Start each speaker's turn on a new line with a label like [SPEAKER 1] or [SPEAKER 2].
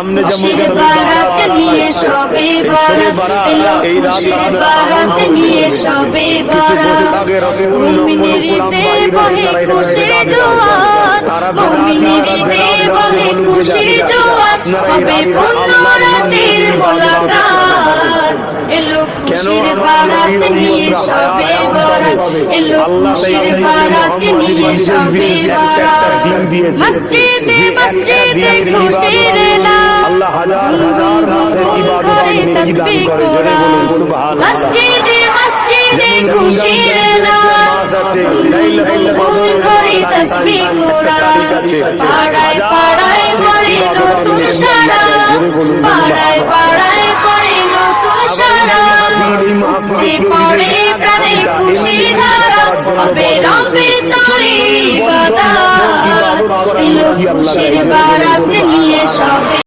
[SPEAKER 1] খুশির বারাত নিয়ে সবে বারাত এলো খুশির বারাত নিয়ে সবে বারাত মুমিনের ঈদে বহে খুশির জোয়ার মুমিনের ঈদে বহে খুশির জোয়ার হবে পূর্ণ রাতের মোলাকাত এলো খুশির বারাত নিয়ে সবে বারাত এলো খুশির বারাত নিয়ে সবে বারাত মসজিদে মসজিদে খুশির এলান করে তাসবিহ কোরআন মসজিদে মসজিদে খুশির এলান করে তাসবিহ কোরআন পাড়ায় পাড়ায় পড়ে নতুন সারা পাড়ায় পাড়ায় পড়ে নতুন সারা যে পড়ে প্রাণে খুশির ধারা হবে রবের তরে ইবাদত এলো খুশির বারাত নিয়ে সবে